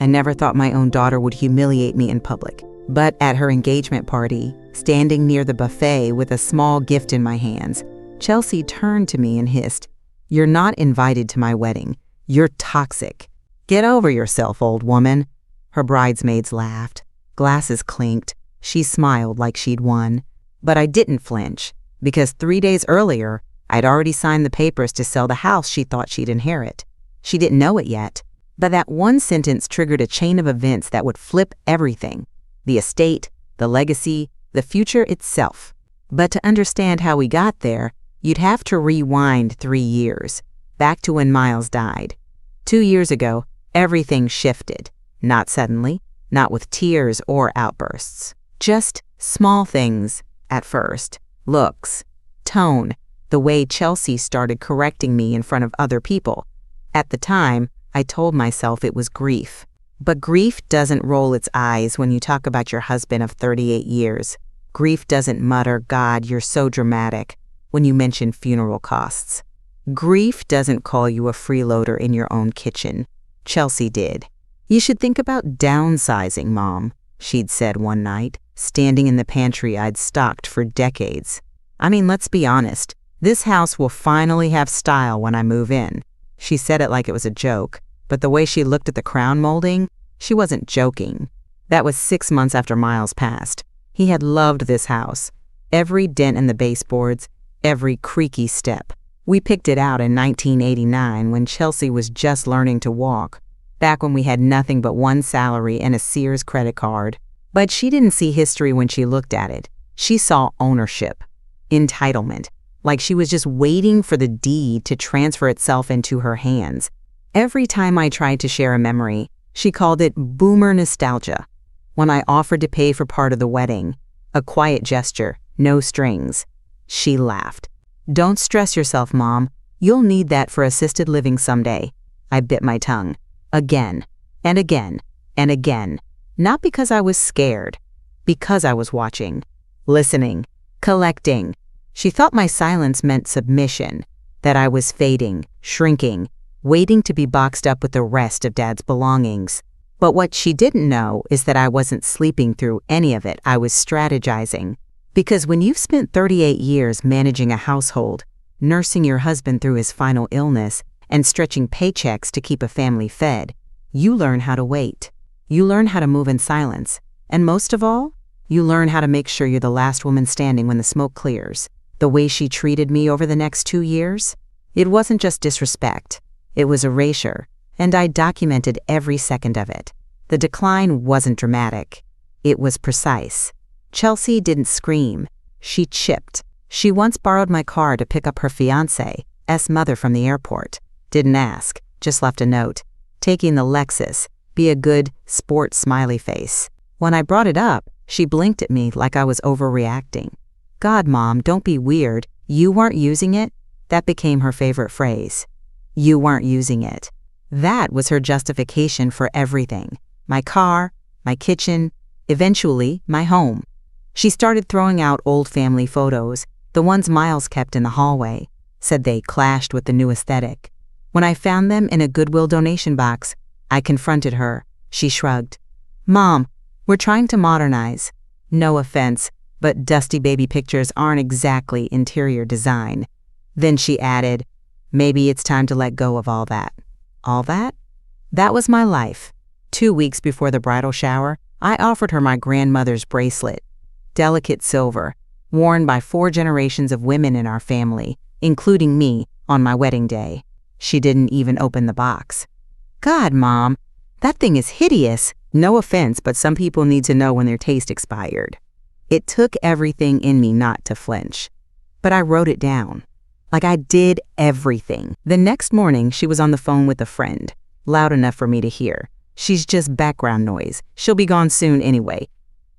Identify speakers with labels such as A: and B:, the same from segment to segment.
A: I never thought my own daughter would humiliate me in public. But at her engagement party, standing near the buffet with a small gift in my hands, Chelsea turned to me and hissed, "You're not invited to my wedding. You're toxic. Get over yourself, old woman." Her bridesmaids laughed. Glasses clinked. She smiled like she'd won. But I didn't flinch, because 3 days earlier, I'd already signed the papers to sell the house she thought she'd inherit. She didn't know it yet, but that one sentence triggered a chain of events that would flip everything: the estate, the legacy, the future itself. But to understand how we got there, you'd have to rewind 3 years, back to when Miles died. 2 years ago, everything shifted. Not suddenly, not with tears or outbursts. Just small things at first. Looks, tone, the way Chelsea started correcting me in front of other people. At the time, I told myself it was grief. But grief doesn't roll its eyes when you talk about your husband of 38 years. Grief doesn't mutter, "God, you're so dramatic," when you mention funeral costs. Grief doesn't call you a freeloader in your own kitchen. Chelsea did. "You should think about downsizing, Mom," she'd said one night, standing in the pantry I'd stocked for decades. "I mean, let's be honest. This house will finally have style when I move in." She said it like it was a joke, but the way she looked at the crown molding, she wasn't joking. That was 6 months after Miles passed. He had loved this house. Every dent in the baseboards, every creaky step. We picked it out in 1989 when Chelsea was just learning to walk, back when we had nothing but one salary and a Sears credit card. But she didn't see history when she looked at it. She saw ownership, entitlement, like she was just waiting for the deed to transfer itself into her hands. Every time I tried to share a memory, she called it boomer nostalgia. When I offered to pay for part of the wedding, a quiet gesture, no strings, she laughed. "Don't stress yourself, Mom. You'll need that for assisted living someday." I bit my tongue. Again, and again, and again. Not because I was scared, because I was watching, listening, collecting. She thought my silence meant submission, that I was fading, shrinking, waiting to be boxed up with the rest of Dad's belongings. But what she didn't know is that I wasn't sleeping through any of it. I was strategizing. Because when you've spent 38 years managing a household, nursing your husband through his final illness, and stretching paychecks to keep a family fed, you learn how to wait. You learn how to move in silence. And most of all, you learn how to make sure you're the last woman standing when the smoke clears. The way she treated me over the next 2 years, it wasn't just disrespect. It was erasure, and I documented every second of it. The decline wasn't dramatic. It was precise. Chelsea didn't scream. She chipped. She once borrowed my car to pick up her fiancé's mother from the airport. Didn't ask, just left a note. "Taking the Lexus. Be a good sport smiley face." When I brought it up, she blinked at me like I was overreacting. "God, Mom, don't be weird. You weren't using it?" That became her favorite phrase. You weren't using it. That was her justification for everything. My car, my kitchen, eventually my home. She started throwing out old family photos, the ones Miles kept in the hallway, said they clashed with the new aesthetic. When I found them in a Goodwill donation box, I confronted her. She shrugged. "Mom, we're trying to modernize. No offense, but dusty baby pictures aren't exactly interior design." Then she added, "Maybe it's time to let go of all that." All that? That was my life. 2 weeks before the bridal shower, I offered her my grandmother's bracelet. Delicate silver, worn by 4 generations of women in our family, including me, on my wedding day. She didn't even open the box. "God, Mom, that thing is hideous." No offense, but some people need to know when their taste expired. It took everything in me not to flinch. But I wrote it down. Like I did everything. The next morning, she was on the phone with a friend, loud enough for me to hear. "She's just background noise. She'll be gone soon anyway."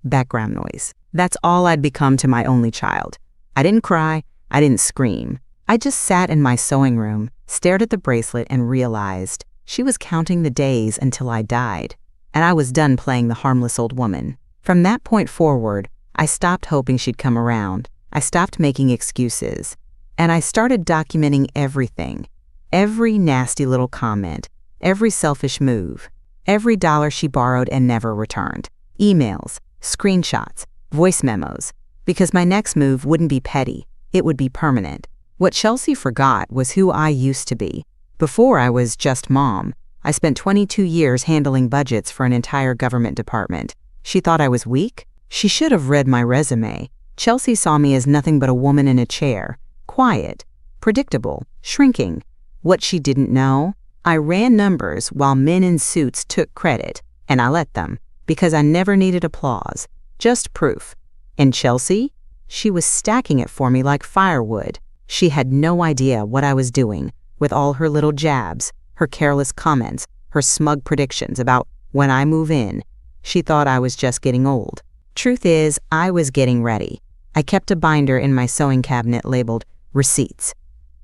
A: Background noise. That's all I'd become to my only child. I didn't cry. I didn't scream. I just sat in my sewing room, stared at the bracelet, and realized she was counting the days until I died. And I was done playing the harmless old woman. From that point forward, I stopped hoping she'd come around. I stopped making excuses. And I started documenting everything. Every nasty little comment. Every selfish move. Every dollar she borrowed and never returned. Emails, screenshots, voice memos. Because my next move wouldn't be petty, it would be permanent. What Chelsea forgot was who I used to be. Before I was just mom, I spent 22 years handling budgets for an entire government department. She thought I was weak? She should have read my resume. Chelsea saw me as nothing but a woman in a chair, quiet, predictable, shrinking. What she didn't know? I ran numbers while men in suits took credit, and I let them, because I never needed applause, just proof. And Chelsea? She was stacking it for me like firewood. She had no idea what I was doing, with all her little jabs, her careless comments, her smug predictions about when I move in. She thought I was just getting old. Truth is, I was getting ready. I kept a binder in my sewing cabinet labeled receipts.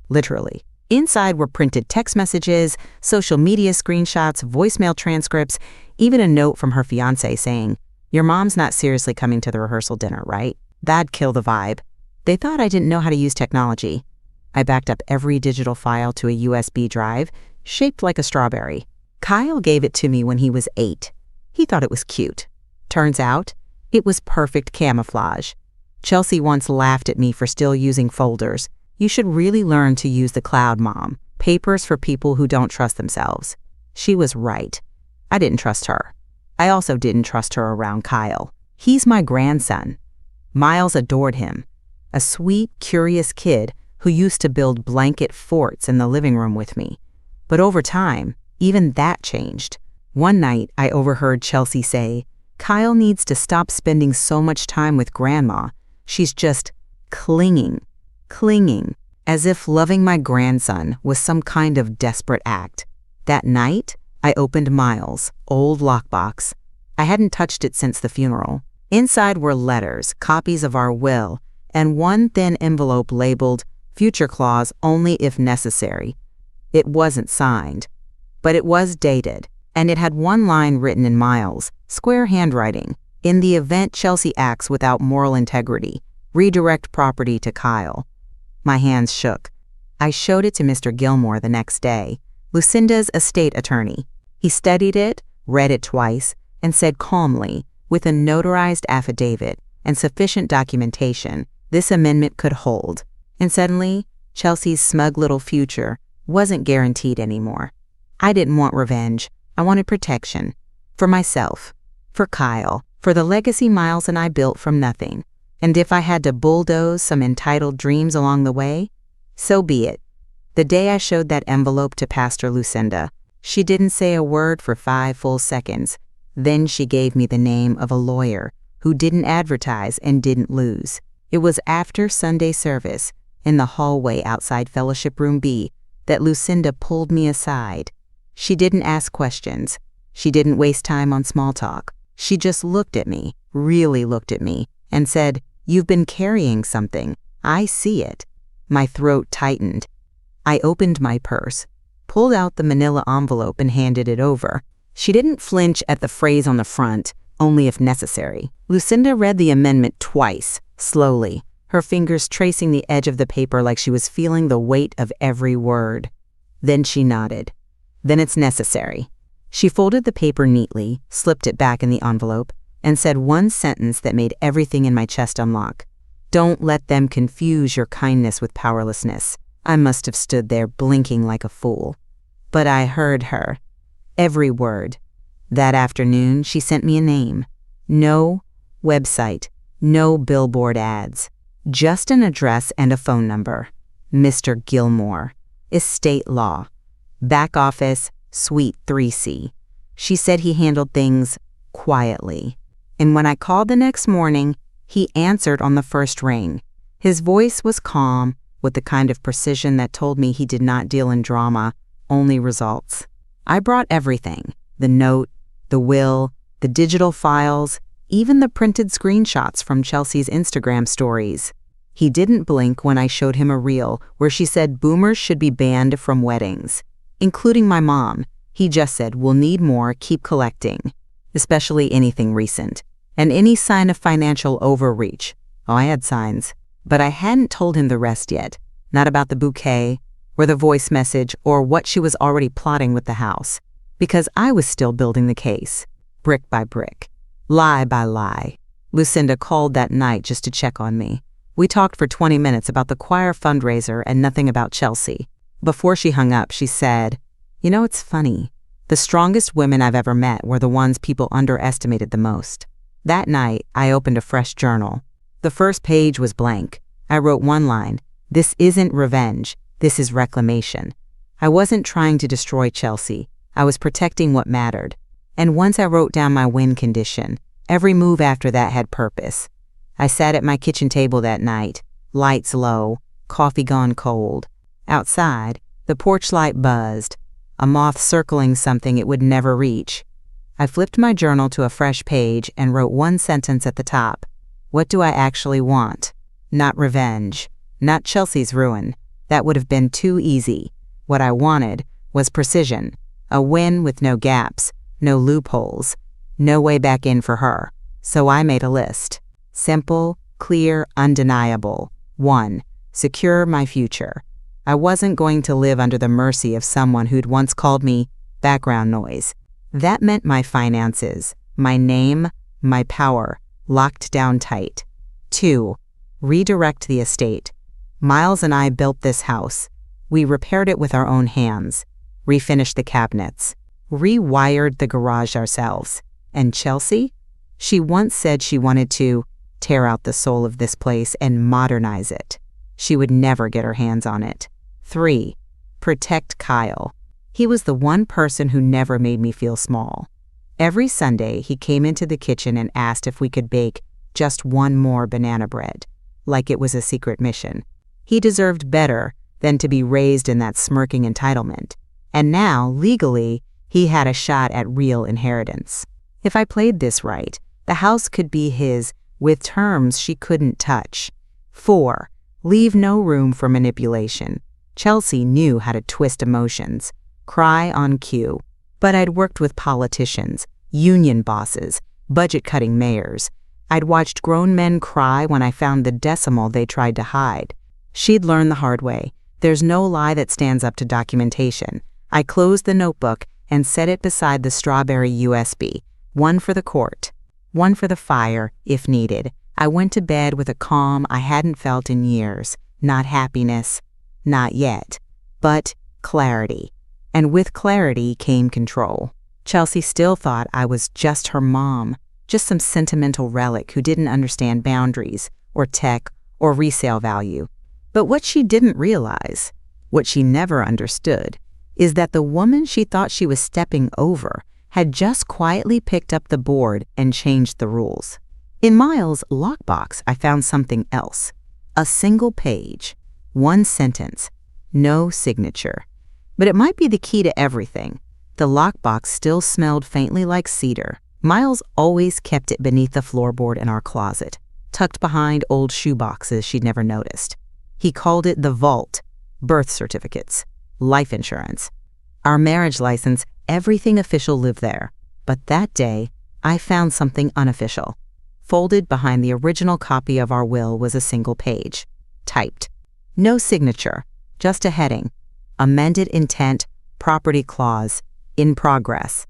A: Literally. Inside were printed text messages, social media screenshots, voicemail transcripts, even a note from her fiancé saying, "Your mom's not seriously coming to the rehearsal dinner, right?" That'd kill the vibe. They thought I didn't know how to use technology. I backed up every digital file to a USB drive, shaped like a strawberry. Kyle gave it to me when he was 8. He thought it was cute. Turns out, it was perfect camouflage. Chelsea once laughed at me for still using folders. "You should really learn to use the cloud, Mom. Papers for people who don't trust themselves." She was right. I didn't trust her. I also didn't trust her around Kyle. He's my grandson. Miles adored him. A sweet, curious kid who used to build blanket forts in the living room with me. But over time, even that changed. One night, I overheard Chelsea say, "Kyle needs to stop spending so much time with Grandma. She's just clinging, as if loving my grandson was some kind of desperate act." That night, I opened Miles' old lockbox. I hadn't touched it since the funeral. Inside were letters, copies of our will, and one thin envelope labeled "Future Clause only if necessary." It wasn't signed, but it was dated, and it had one line written in Miles' square handwriting: "In the event Chelsea acts without moral integrity, redirect property to Kyle." My hands shook. I showed it to Mr. Gilmore the next day, Lucinda's estate attorney. He studied it, read it twice, and said calmly, with a notarized affidavit and sufficient documentation, this amendment could hold. And suddenly, Chelsea's smug little future wasn't guaranteed anymore. I didn't want revenge. I wanted protection. For myself. For Kyle. For the legacy Miles and I built from nothing. And if I had to bulldoze some entitled dreams along the way, so be it. The day I showed that envelope to Pastor Lucinda, she didn't say a word for 5 full seconds. Then she gave me the name of a lawyer who didn't advertise and didn't lose. It was after Sunday service, in the hallway outside Fellowship Room B, that Lucinda pulled me aside. She didn't ask questions. She didn't waste time on small talk. She just looked at me, really looked at me, and said, "You've been carrying something. I see it." My throat tightened. I opened my purse, pulled out the manila envelope and handed it over. She didn't flinch at the phrase on the front, "only if necessary." Lucinda read the amendment twice, slowly, her fingers tracing the edge of the paper like she was feeling the weight of every word. Then she nodded. "Then it's necessary." She folded the paper neatly, slipped it back in the envelope, and said one sentence that made everything in my chest unlock. "Don't let them confuse your kindness with powerlessness." I must have stood there blinking like a fool. But I heard her. Every word. That afternoon, she sent me a name. No website, no billboard ads. Just an address and a phone number. Mr. Gilmore. Estate law. Back office, Suite 3C. She said he handled things quietly. And when I called the next morning, he answered on the first ring. His voice was calm, with the kind of precision that told me he did not deal in drama, only results. I brought everything: the note, the will, the digital files, even the printed screenshots from Chelsea's Instagram stories. He didn't blink when I showed him a reel where she said boomers should be banned from weddings, including my mom. He just said, "We'll need more, keep collecting," especially anything recent, and any sign of financial overreach. Oh, I had signs, but I hadn't told him the rest yet, not about the bouquet, or the voice message, or what she was already plotting with the house. Because I was still building the case, brick by brick, lie by lie. Lucinda called that night just to check on me. We talked for 20 minutes about the choir fundraiser and nothing about Chelsea. Before she hung up, she said, "You know, it's funny. The strongest women I've ever met were the ones people underestimated the most." That night, I opened a fresh journal. The first page was blank. I wrote one line, "This isn't revenge, this is reclamation." I wasn't trying to destroy Chelsea. I was protecting what mattered. And once I wrote down my win condition, every move after that had purpose. I sat at my kitchen table that night, lights low, coffee gone cold. Outside, the porch light buzzed, a moth circling something it would never reach. I flipped my journal to a fresh page and wrote one sentence at the top. What do I actually want? Not revenge, not Chelsea's ruin. That would have been too easy. What I wanted was precision, a win with no gaps, no loopholes, no way back in for her. So I made a list. Simple, clear, undeniable. 1. Secure my future. I wasn't going to live under the mercy of someone who'd once called me background noise. That meant my finances, my name, my power, locked down tight. 2. Redirect the estate. Miles and I built this house. We repaired it with our own hands, refinished the cabinets, rewired the garage ourselves. And Chelsea? She once said she wanted to tear out the soul of this place and modernize it. She would never get her hands on it. 3. Protect Kyle. He was the one person who never made me feel small. Every Sunday, he came into the kitchen and asked if we could bake just one more banana bread, like it was a secret mission. He deserved better than to be raised in that smirking entitlement. And now, legally, he had a shot at real inheritance. If I played this right, the house could be his with terms she couldn't touch. 4. Leave no room for manipulation. Chelsea knew how to twist emotions, cry on cue. But I'd worked with politicians, union bosses, budget-cutting mayors. I'd watched grown men cry when I found the decimal they tried to hide. She'd learned the hard way. There's no lie that stands up to documentation. I closed the notebook and set it beside the strawberry USB, one for the court, one for the fire, if needed. I went to bed with a calm I hadn't felt in years. Not happiness, not yet, but clarity. And with clarity came control. Chelsea still thought I was just her mom, just some sentimental relic who didn't understand boundaries, or tech, or resale value. But what she didn't realize, what she never understood, is that the woman she thought she was stepping over had just quietly picked up the board and changed the rules. In Miles' lockbox, I found something else. A single page, one sentence, no signature. But it might be the key to everything. The lockbox still smelled faintly like cedar. Miles always kept it beneath the floorboard in our closet, tucked behind old shoeboxes she'd never noticed. He called it the vault, birth certificates, life insurance, our marriage license, everything official lived there. But that day, I found something unofficial. Folded behind the original copy of our will was a single page, typed. No signature, just a heading. Amended intent, property clause, in progress.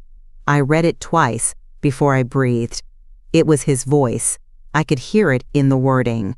A: I read it twice before I breathed. It was his voice. I could hear it in the wording.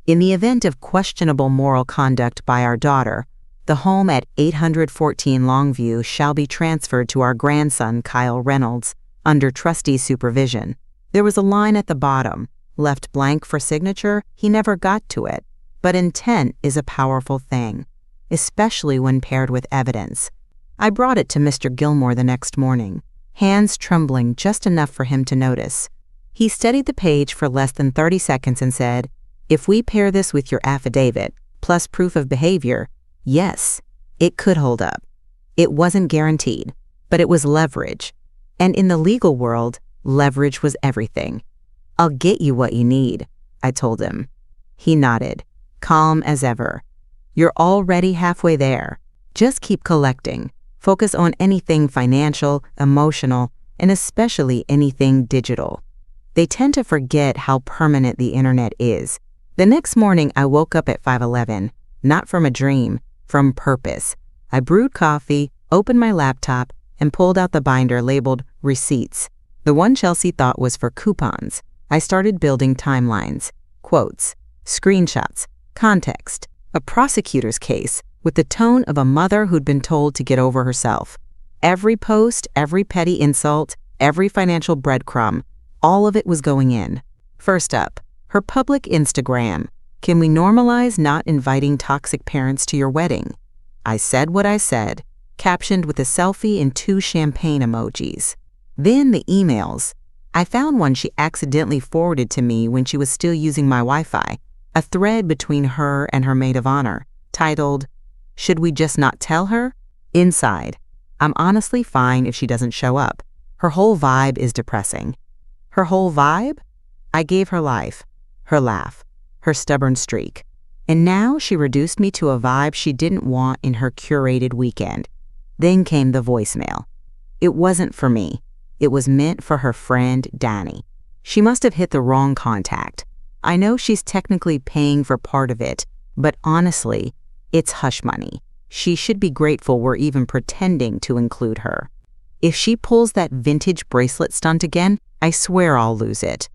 A: In the event of questionable moral conduct by our daughter, the home at 814 Longview shall be transferred to our grandson, Kyle Reynolds, under trustee supervision. There was a line at the bottom, left blank for signature. He never got to it. But intent is a powerful thing, especially when paired with evidence. I brought it to Mr. Gilmore the next morning, hands trembling just enough for him to notice. He studied the page for less than 30 seconds and said, "If we pair this with your affidavit, plus proof of behavior, yes, it could hold up." It wasn't guaranteed, but it was leverage. And in the legal world, leverage was everything. "I'll get you what you need," I told him. He nodded, calm as ever. "You're already halfway there. Just keep collecting. Focus on anything financial, emotional, and especially anything digital." They tend to forget how permanent the internet is. The next morning, I woke up at 5:11, not from a dream, from purpose. I brewed coffee, opened my laptop, and pulled out the binder labeled Receipts. The one Chelsea thought was for coupons. I started building timelines, quotes, screenshots, context, a prosecutor's case with the tone of a mother who'd been told to get over herself. Every post, every petty insult, every financial breadcrumb, all of it was going in. First up, her public Instagram. Can we normalize not inviting toxic parents to your wedding? I said what I said, captioned with a selfie and 2 champagne emojis. Then the emails. I found one she accidentally forwarded to me when she was still using my Wi-Fi, a thread between her and her maid of honor, titled, Should we just not tell her? Inside, I'm honestly fine if she doesn't show up. Her whole vibe is depressing. Her whole vibe? I gave her life, her laugh, her stubborn streak. And now she reduced me to a vibe she didn't want in her curated weekend. Then came the voicemail. It wasn't for me. It was meant for her friend, Danny. She must have hit the wrong contact. I know she's technically paying for part of it, but honestly, it's hush money. She should be grateful we're even pretending to include her. If she pulls that vintage bracelet stunt again, I swear I'll lose it.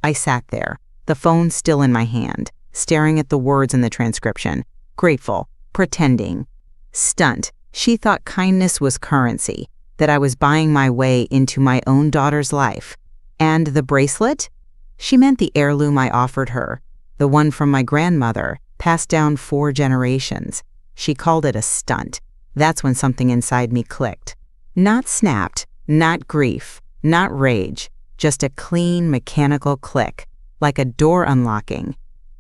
A: I sat there, the phone still in my hand, staring at the words in the transcription. Grateful, pretending. Stunt. She thought kindness was currency, that I was buying my way into my own daughter's life. And the bracelet? She meant the heirloom I offered her, the one from my grandmother, passed down 4 generations. She called it a stunt. That's when something inside me clicked. Not snapped, not grief, not rage, just a clean mechanical click, like a door unlocking.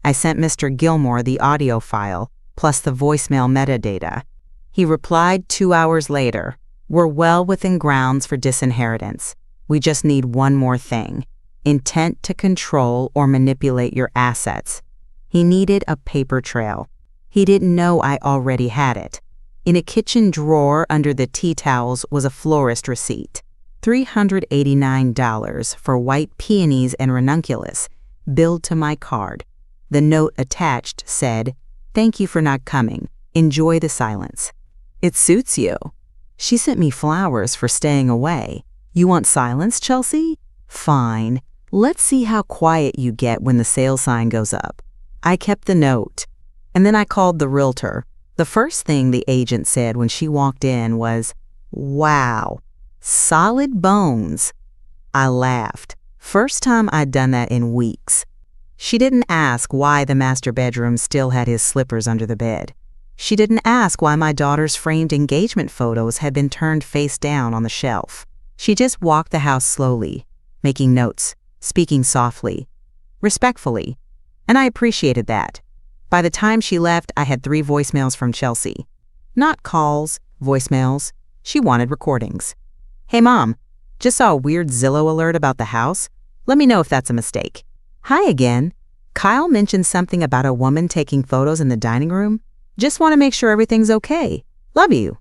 A: I sent Mr. Gilmore the audio file, plus the voicemail metadata. He replied 2 hours later, We're well within grounds for disinheritance. We just need one more thing, intent to control or manipulate your assets. He needed a paper trail. He didn't know I already had it. In a kitchen drawer under the tea towels was a florist receipt. $389 for white peonies and ranunculus, billed to my card. The note attached said, Thank you for not coming. Enjoy the silence. It suits you. She sent me flowers for staying away. You want silence, Chelsea? Fine. Let's see how quiet you get when the sale sign goes up. I kept the note. And then I called the realtor. The first thing the agent said when she walked in was, Wow, solid bones. I laughed. First time I'd done that in weeks. She didn't ask why the master bedroom still had his slippers under the bed. She didn't ask why my daughter's framed engagement photos had been turned face down on the shelf. She just walked the house slowly, making notes, speaking softly, respectfully, and I appreciated that. By the time she left, I had 3 voicemails from Chelsea. Not calls, voicemails. She wanted recordings. Hey, Mom, just saw a weird Zillow alert about the house. Let me know if that's a mistake. Hi again. Kyle mentioned something about a woman taking photos in the dining room. Just want to make sure everything's okay. Love you.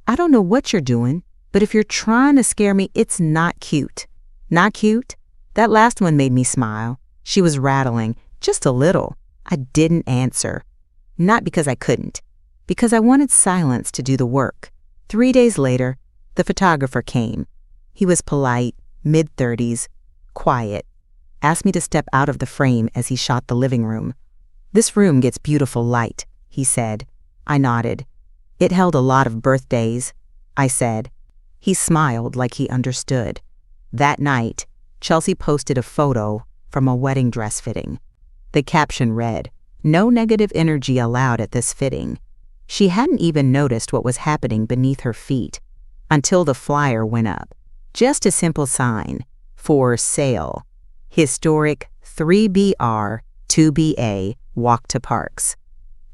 A: I don't know what you're doing, but if you're trying to scare me, it's not cute. Not cute? That last one made me smile. She was rattling, just a little. I didn't answer. Not because I couldn't, because I wanted silence to do the work. 3 days later, the photographer came. He was polite, mid-30s, quiet. Asked me to step out of the frame as he shot the living room. This room gets beautiful light, he said. I nodded. It held a lot of birthdays, I said. He smiled like he understood. That night, Chelsea posted a photo from a wedding dress fitting. The caption read, No negative energy allowed at this fitting. She hadn't even noticed what was happening beneath her feet until the flyer went up. Just a simple sign, for sale. Historic 3BR 2BA Walk to Parks.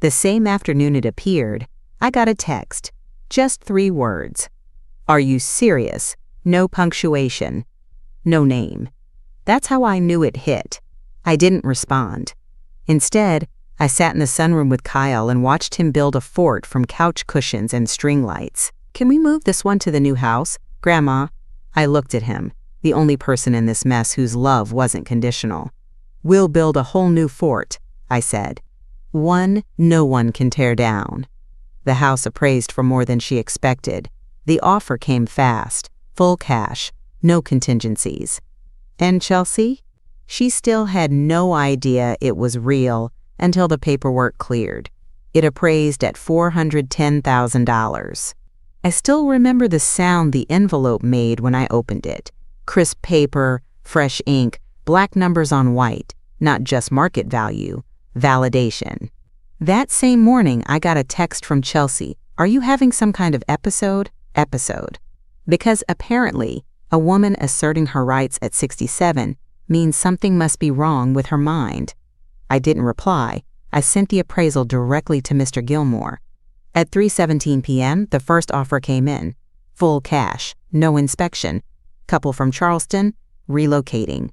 A: The same afternoon it appeared, I got a text, just 3 words. Are you serious? No punctuation. No name. That's how I knew it hit. I didn't respond. Instead, I sat in the sunroom with Kyle and watched him build a fort from couch cushions and string lights. Can we move this one to the new house, Grandma? I looked at him, the only person in this mess whose love wasn't conditional. We'll build a whole new fort, I said. One no one can tear down. The house appraised for more than she expected. The offer came fast, full cash, no contingencies. And Chelsea? She still had no idea it was real until the paperwork cleared. It appraised at $410,000. I still remember the sound the envelope made when I opened it. Crisp paper, fresh ink, black numbers on white, not just market value, validation. That same morning, I got a text from Chelsea. Are you having some kind of episode? Because apparently, a woman asserting her rights at 67 means something must be wrong with her mind. I didn't reply. I sent the appraisal directly to Mr. Gilmore. At 3:17 p.m., the first offer came in. Full cash, no inspection. Couple from Charleston, relocating.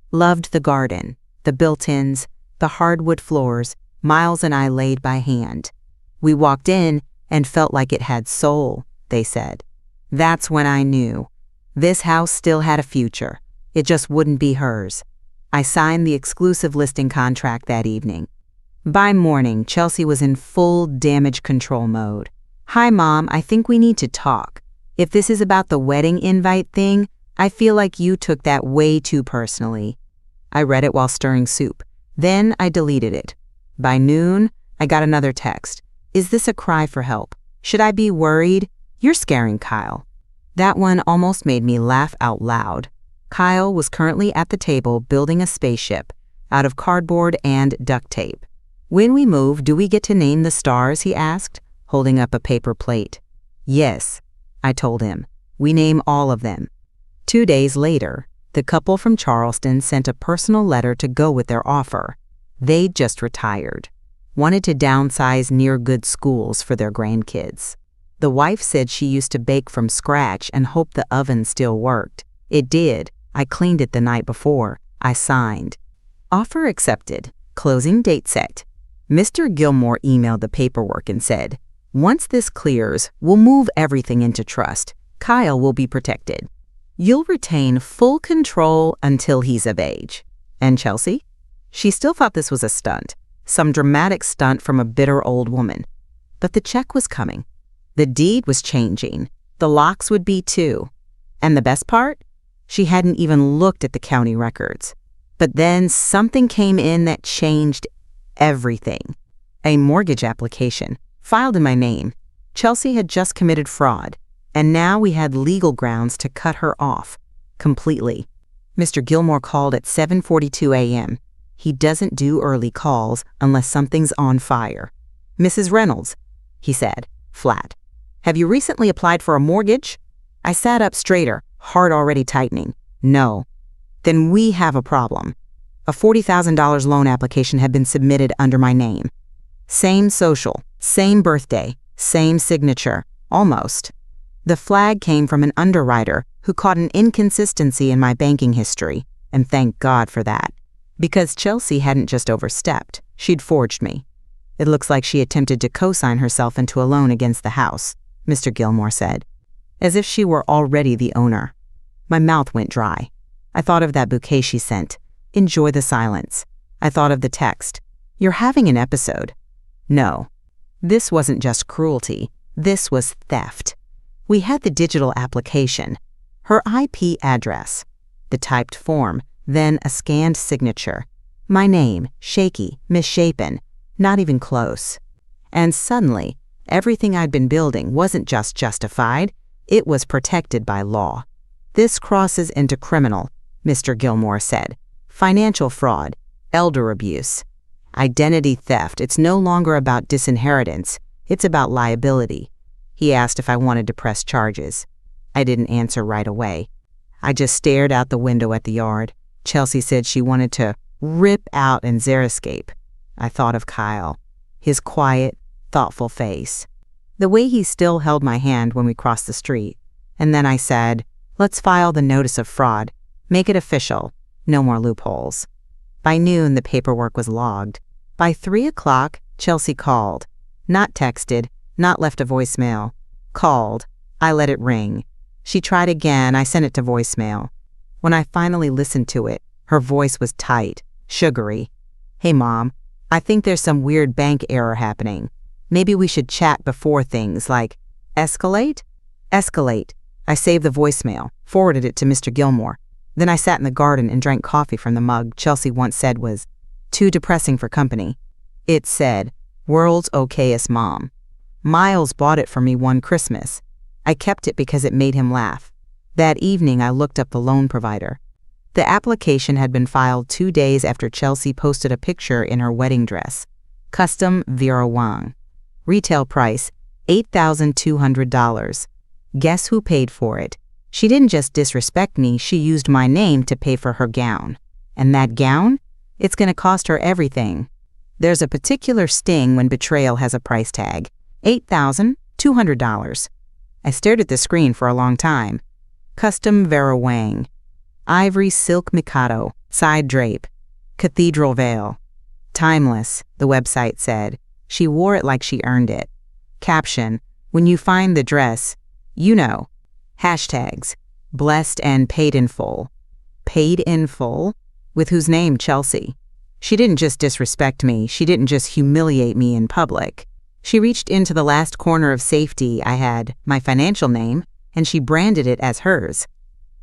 A: Loved the garden, the built-ins, the hardwood floors Miles and I laid by hand. We walked in and felt like it had soul, they said. That's when I knew. This house still had a future. It just wouldn't be hers. I signed the exclusive listing contract that evening. By morning, Chelsea was in full damage control mode. Hi, Mom, I think we need to talk. If this is about the wedding invite thing, I feel like you took that way too personally. I read it while stirring soup. Then I deleted it. By noon, I got another text. Is this a cry for help? Should I be worried? You're scaring Kyle. That one almost made me laugh out loud. Kyle was currently at the table building a spaceship out of cardboard and duct tape. When we move, do we get to name the stars? He asked, holding up a paper plate. Yes, I told him. We name all of them. 2 days later, the couple from Charleston sent a personal letter to go with their offer. They'd just retired. Wanted to downsize near good schools for their grandkids. The wife said she used to bake from scratch and hoped the oven still worked. It did. I cleaned it the night before. I signed. Offer accepted. Closing date set. Mr. Gilmore emailed the paperwork and said, once this clears, we'll move everything into trust. Kyle will be protected. You'll retain full control until he's of age. And Chelsea? She still thought this was a stunt, some dramatic stunt from a bitter old woman. But the check was coming. The deed was changing. The locks would be too. And the best part? She hadn't even looked at the county records. But then something came in that changed everything. A mortgage application, filed in my name. Chelsea had just committed fraud, and now we had legal grounds to cut her off, completely. Mr. Gilmore called at 7:42 a.m. He doesn't do early calls unless something's on fire. Mrs. Reynolds, he said, flat. Have you recently applied for a mortgage? I sat up straighter, heart already tightening. No. Then we have a problem. A $40,000 loan application had been submitted under my name. Same social, same birthday, same signature, almost. The flag came from an underwriter who caught an inconsistency in my banking history, and thank God for that. Because Chelsea hadn't just overstepped, she'd forged me. It looks like she attempted to co-sign herself into a loan against the house, Mr. Gilmore said, as if she were already the owner. My mouth went dry. I thought of that bouquet she sent. Enjoy the silence. I thought of the text. You're having an episode. No. This wasn't just cruelty. This was theft. We had the digital application, her IP address, the typed form, then a scanned signature. My name, shaky, misshapen, not even close. And suddenly, everything I'd been building wasn't just justified, it was protected by law. This crosses into criminal, Mr. Gilmore said. Financial fraud, elder abuse, identity theft. It's no longer about disinheritance. It's about liability. He asked if I wanted to press charges. I didn't answer right away. I just stared out the window at the yard. Chelsea said she wanted to rip out and xeriscape. I thought of Kyle, his quiet, thoughtful face, the way he still held my hand when we crossed the street. And then I said, let's file the notice of fraud. Make it official. No more loopholes. By noon, the paperwork was logged. By 3 o'clock, Chelsea called. Not texted, not left a voicemail. Called. I let it ring. She tried again. I sent it to voicemail. When I finally listened to it, her voice was tight, sugary. Hey, Mom, I think there's some weird bank error happening. Maybe we should chat before things, like, escalate? Escalate. I saved the voicemail, forwarded it to Mr. Gilmore. Then I sat in the garden and drank coffee from the mug Chelsea once said was too depressing for company. It said, "World's okayest mom." Miles bought it for me one Christmas. I kept it because it made him laugh. That evening I looked up the loan provider. The application had been filed 2 days after Chelsea posted a picture in her wedding dress. Custom Vera Wang. Retail price, $8,200. Guess who paid for it? She didn't just disrespect me, she used my name to pay for her gown. And that gown? It's going to cost her everything. There's a particular sting when betrayal has a price tag. $8,200. I stared at the screen for a long time. Custom Vera Wang. Ivory silk mikado, side drape, cathedral veil. Timeless, the website said. She wore it like she earned it. Caption, when you find the dress, you know. Hashtags, blessed and paid in full. Paid in full? With whose name, Chelsea? She didn't just disrespect me, she didn't just humiliate me in public. She reached into the last corner of safety I had, my financial name, and she branded it as hers.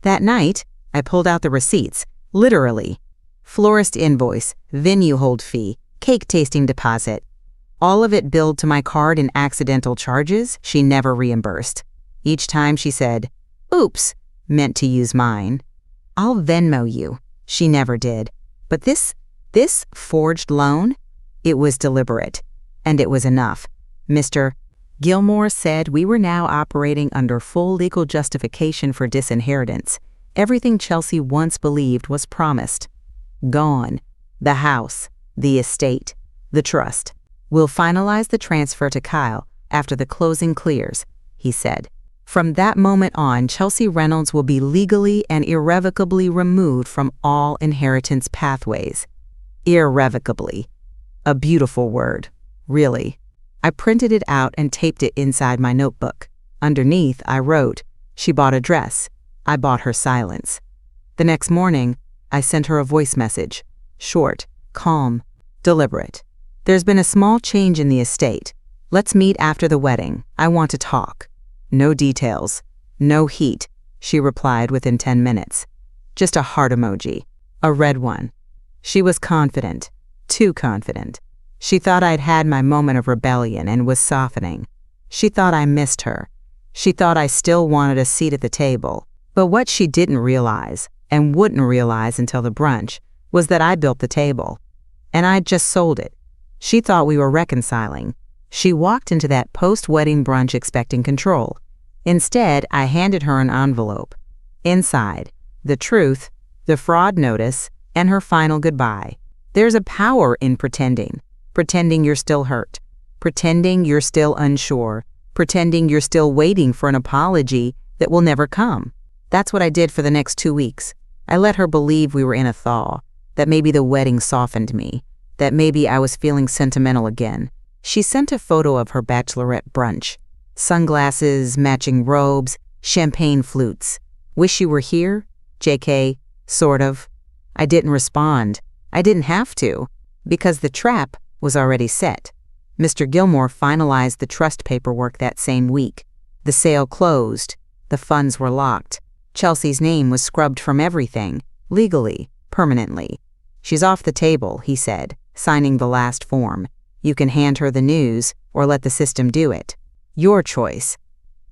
A: That night, I pulled out the receipts, literally. Florist invoice, venue hold fee, cake tasting deposit. All of it billed to my card in accidental charges she never reimbursed. Each time she said, "Oops," meant to use mine. "I'll Venmo you." She never did. But this forged loan, it was deliberate. And it was enough. Mr. Gilmore said we were now operating under full legal justification for disinheritance. Everything Chelsea once believed was promised. Gone. The house, the estate, the trust. We'll finalize the transfer to Kyle after the closing clears, he said. From that moment on, Chelsea Reynolds will be legally and irrevocably removed from all inheritance pathways. Irrevocably. A beautiful word, really. I printed it out and taped it inside my notebook. Underneath, I wrote, "She bought a dress. I bought her silence." The next morning, I sent her a voice message. Short, calm, deliberate. "There's been a small change in the estate. Let's meet after the wedding. I want to talk." No details. No heat, she replied within 10 minutes. Just a heart emoji. A red one. She was confident. Too confident. She thought I'd had my moment of rebellion and was softening. She thought I missed her. She thought I still wanted a seat at the table. But what she didn't realize, and wouldn't realize until the brunch, was that I built the table. And I'd just sold it. She thought we were reconciling. She walked into that post-wedding brunch expecting control. Instead, I handed her an envelope. Inside, the truth, the fraud notice, and her final goodbye. There's a power in pretending. Pretending you're still hurt. Pretending you're still unsure. Pretending you're still waiting for an apology that will never come. That's what I did for the next 2 weeks. I let her believe we were in a thaw, that maybe the wedding softened me, that maybe I was feeling sentimental again. She sent a photo of her bachelorette brunch. Sunglasses, matching robes, champagne flutes. "Wish you were here? JK, sort of." I didn't respond. I didn't have to, because the trap was already set. Mr. Gilmore finalized the trust paperwork that same week. The sale closed. The funds were locked. Chelsea's name was scrubbed from everything, legally, permanently. "She's off the table," he said, signing the last form. "You can hand her the news or let the system do it. Your choice."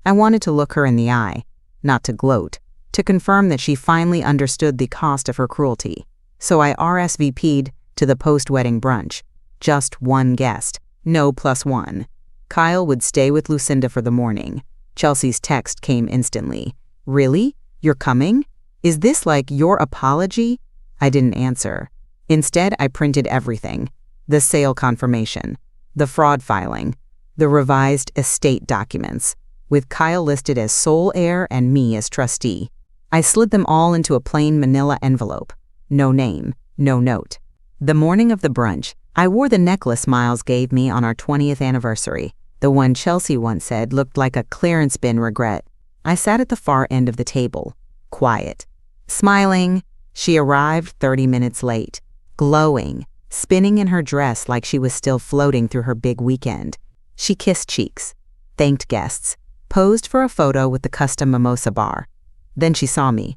A: I wanted to look her in the eye, not to gloat, to confirm that she finally understood the cost of her cruelty. So I RSVP'd to the post-wedding brunch. Just one guest, no +1. Kyle would stay with Lucinda for the morning. Chelsea's text came instantly. "Really? You're coming? Is this like your apology?" I didn't answer. Instead, I printed everything. The sale confirmation, the fraud filing, the revised estate documents, with Kyle listed as sole heir and me as trustee. I slid them all into a plain manila envelope. No name, no note. The morning of the brunch, I wore the necklace Miles gave me on our 20th anniversary, the one Chelsea once said looked like a clearance bin regret. I sat at the far end of the table, quiet. Smiling, she arrived 30 minutes late, glowing, spinning in her dress like she was still floating through her big weekend. She kissed cheeks, thanked guests, posed for a photo with the custom mimosa bar. Then she saw me.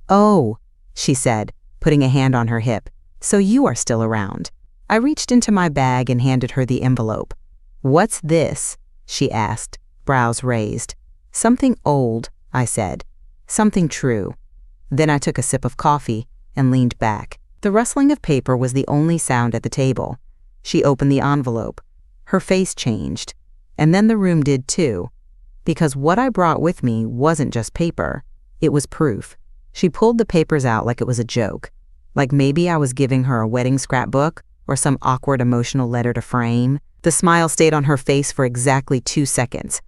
A: "Oh," she said, putting a hand on her hip, "so you are still around." I reached into my bag and handed her the envelope. "What's this?" she asked, brows raised. "Something old," I said. "Something true." Then I took a sip of coffee and leaned back. The rustling of paper was the only sound at the table. She opened the envelope. Her face changed. And then the room did too. Because what I brought with me wasn't just paper. It was proof. She pulled the papers out like it was a joke. Like maybe I was giving her a wedding scrapbook or some awkward emotional letter to frame. The smile stayed on her face for exactly 2 seconds.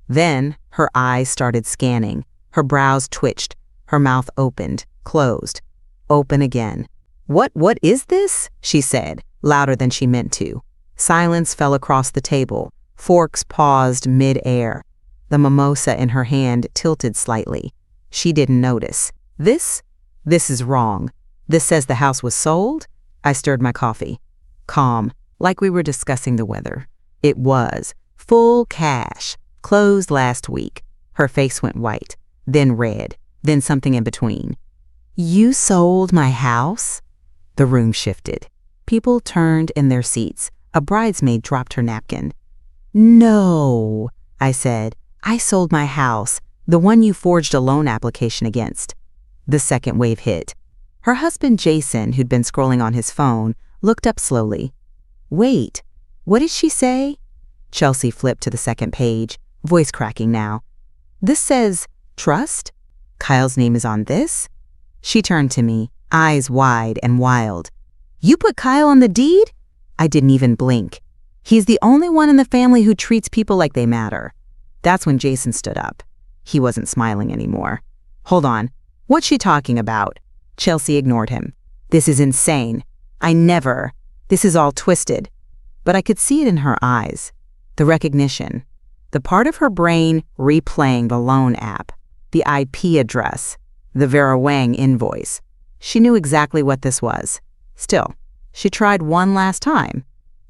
A: Then her eyes started scanning. Her brows twitched. Her mouth opened, closed, open again. What is this?" she said, louder than she meant to. Silence fell across the table. Forks paused mid-air. The mimosa in her hand tilted slightly. She didn't notice. This is wrong. This says the house was sold?" I stirred my coffee. Calm, like we were discussing the weather. "It was. Full cash. Closed last week." Her face went white, then red, then something in between. "You sold my house?" The room shifted. People turned in their seats. A bridesmaid dropped her napkin. "No," I said. "I sold my house, the one you forged a loan application against." The second wave hit. Her husband, Jason, who'd been scrolling on his phone, looked up slowly. "Wait, what did she say?" Chelsea flipped to the second page, voice cracking now. "This says trust? Kyle's name is on this?" She turned to me, eyes wide and wild. "You put Kyle on the deed?" I didn't even blink. "He's the only one in the family who treats people like they matter." That's when Jason stood up. He wasn't smiling anymore. "Hold on. What's she talking about?" Chelsea ignored him. "This is insane. This is all twisted." But I could see it in her eyes. The recognition. The part of her brain replaying the loan app. The IP address. The Vera Wang invoice. She knew exactly what this was. Still, she tried one last time.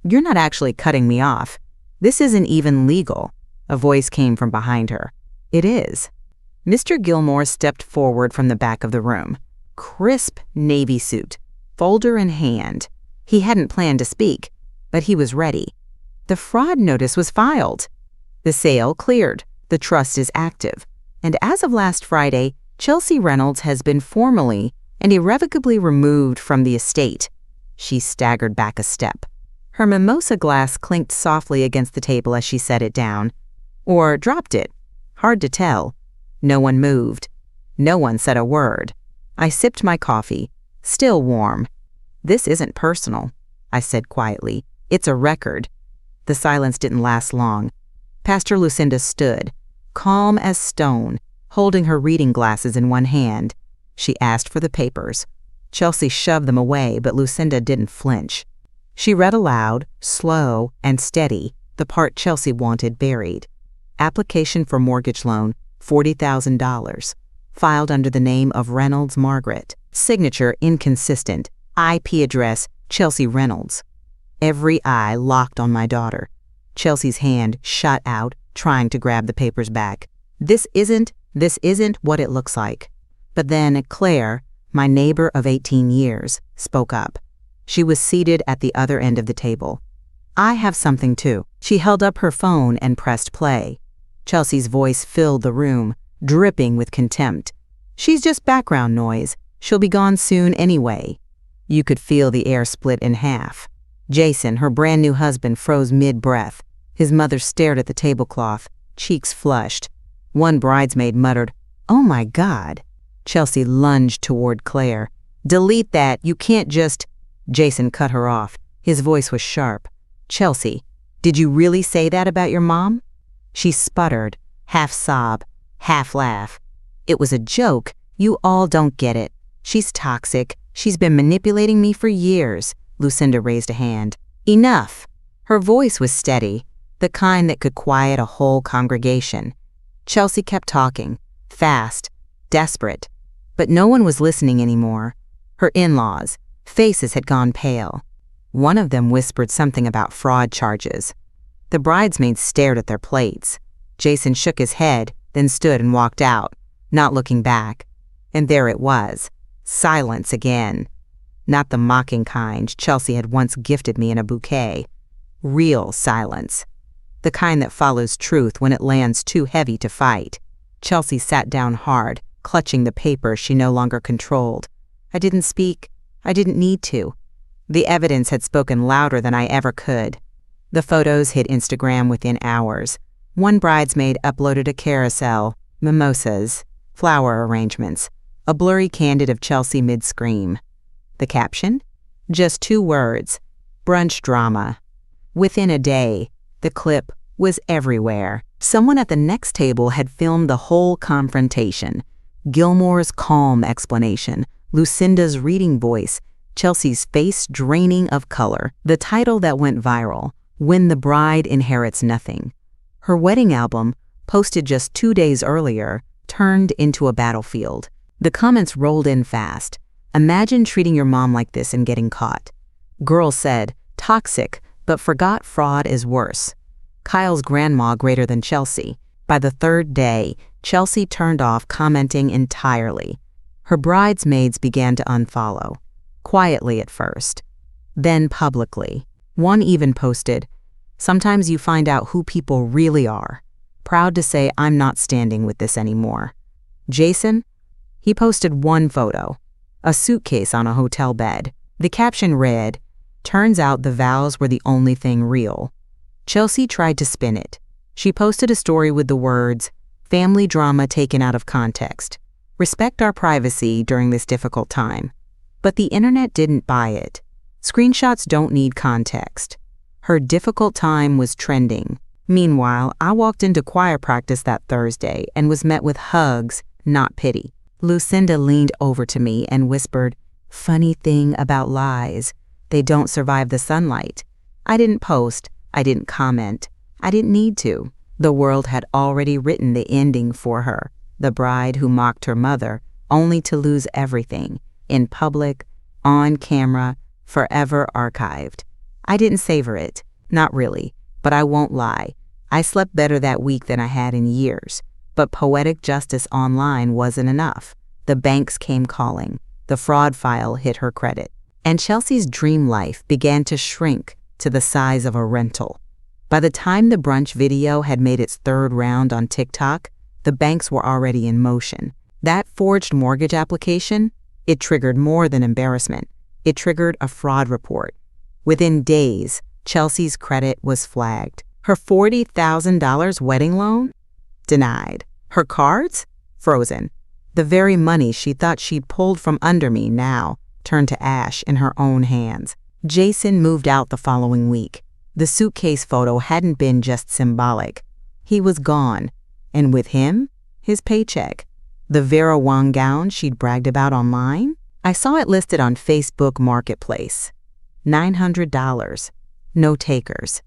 A: "You're not actually cutting me off. This isn't even legal." A voice came from behind her. "It is." Mr. Gilmore stepped forward from the back of the room. Crisp navy suit, folder in hand. He hadn't planned to speak, but he was ready. The fraud notice was filed. The sale cleared. The trust is active. And as of last Friday, Chelsea Reynolds has been formally and irrevocably removed from the estate. She staggered back a step. Her mimosa glass clinked softly against the table as she set it down. Or dropped it. Hard to tell. No one moved. No one said a word. I sipped my coffee, still warm. "This isn't personal," I said quietly. "It's a record." The silence didn't last long. Pastor Lucinda stood, calm as stone, holding her reading glasses in one hand. She asked for the papers. Chelsea shoved them away, but Lucinda didn't flinch. She read aloud, slow and steady, the part Chelsea wanted buried. Application for mortgage loan, $40,000. Filed under the name of Reynolds Margaret. Signature inconsistent. IP address, Chelsea Reynolds. Every eye locked on my daughter. Chelsea's hand shot out, trying to grab the papers back. This isn't what it looks like." But then Claire, my neighbor of 18 years, spoke up. She was seated at the other end of the table. "I have something too." She held up her phone and pressed play. Chelsea's voice filled the room, dripping with contempt. "She's just background noise. She'll be gone soon anyway." You could feel the air split in half. Jason, her brand new husband, froze mid-breath. His mother stared at the tablecloth, cheeks flushed. One bridesmaid muttered, "Oh my God." Chelsea lunged toward Claire. "Delete that. You can't just—" Jason cut her off. His voice was sharp. "Chelsea, did you really say that about your mom?" She sputtered, half sob, half laugh. "It was a joke. You all don't get it. She's toxic. She's been manipulating me for years." Lucinda raised a hand. "Enough." Her voice was steady, the kind that could quiet a whole congregation. Chelsea kept talking, fast, desperate. But no one was listening anymore. Her in-laws, faces had gone pale. One of them whispered something about fraud charges. The bridesmaids stared at their plates. Jason shook his head, then stood and walked out, not looking back. And there it was. Silence again. Not the mocking kind Chelsea had once gifted me in a bouquet. Real silence. The kind that follows truth when it lands too heavy to fight. Chelsea sat down hard, clutching the paper she no longer controlled. I didn't speak. I didn't need to. The evidence had spoken louder than I ever could. The photos hit Instagram within hours. One bridesmaid uploaded a carousel, mimosas, flower arrangements, a blurry candid of Chelsea mid-scream. The caption? Just 2 words, brunch drama. Within a day, the clip was everywhere. Someone at the next table had filmed the whole confrontation. Gilmore's calm explanation, Lucinda's reading voice, Chelsea's face draining of color. The title that went viral, When the Bride Inherits Nothing. Her wedding album, posted just 2 days earlier, turned into a battlefield. The comments rolled in fast. Imagine treating your mom like this and getting caught. Girl said, toxic, but forgot fraud is worse. Kyle's grandma greater than Chelsea. By the 3rd day, Chelsea turned off commenting entirely. Her bridesmaids began to unfollow. Quietly at first. Then publicly. One even posted, "Sometimes you find out who people really are. Proud to say I'm not standing with this anymore." Jason? He posted one photo. A suitcase on a hotel bed. The caption read, "Turns out the vows were the only thing real." Chelsea tried to spin it. She posted a story with the words, "Family drama taken out of context. Respect our privacy during this difficult time." But the internet didn't buy it. Screenshots don't need context. Her difficult time was trending. Meanwhile, I walked into choir practice that Thursday and was met with hugs, not pity. Lucinda leaned over to me and whispered, "Funny thing about lies, they don't survive the sunlight." I didn't post. I didn't comment. I didn't need to. The world had already written the ending for her, the bride who mocked her mother, only to lose everything, in public, on camera, forever archived. I didn't savor it, not really, but I won't lie. I slept better that week than I had in years. But poetic justice online wasn't enough. The banks came calling. The fraud file hit her credit. And Chelsea's dream life began to shrink to the size of a rental. By the time the brunch video had made its 3rd round on TikTok, the banks were already in motion. That forged mortgage application, it triggered more than embarrassment. It triggered a fraud report. Within days, Chelsea's credit was flagged. Her $40,000 wedding loan? Denied. Her cards? Frozen. The very money she thought she'd pulled from under me now turned to ash in her own hands. Jason moved out the following week. The suitcase photo hadn't been just symbolic. He was gone, and with him, his paycheck. The Vera Wang gown she'd bragged about online? I saw it listed on Facebook Marketplace. $900. No takers.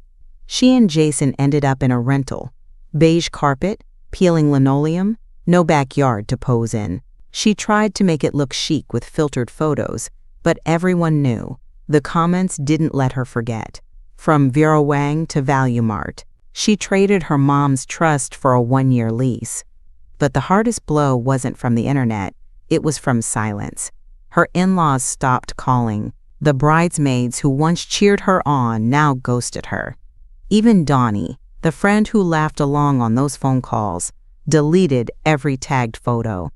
A: She and Jason ended up in a rental. Beige carpet, peeling linoleum, no backyard to pose in. She tried to make it look chic with filtered photos, but everyone knew. The comments didn't let her forget. From Vera Wang to Value Mart, she traded her mom's trust for a 1-year lease. But the hardest blow wasn't from the internet, it was from silence. Her in-laws stopped calling. The bridesmaids who once cheered her on now ghosted her. Even Donnie, the friend who laughed along on those phone calls, deleted every tagged photo.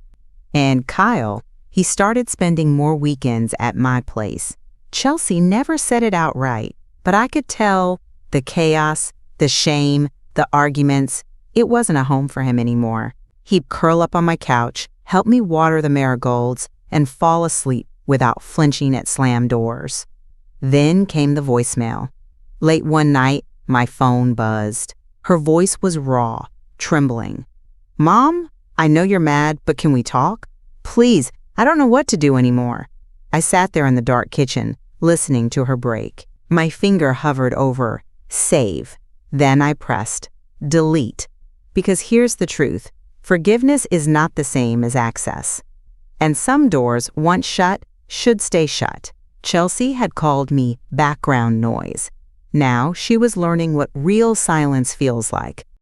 A: And Kyle, he started spending more weekends at my place. Chelsea never said it outright, but I could tell the chaos, the shame, the arguments. It wasn't a home for him anymore. He'd curl up on my couch, help me water the marigolds, and fall asleep without flinching at slammed doors. Then came the voicemail. Late one night, my phone buzzed. Her voice was raw, trembling. "Mom, I know you're mad, but can we talk? Please, I don't know what to do anymore." I sat there in the dark kitchen, listening to her break. My finger hovered over save. Then I pressed delete. Because here's the truth. Forgiveness is not the same as access. And some doors, once shut, should stay shut. Chelsea had called me background noise. Now she was learning what real silence feels like.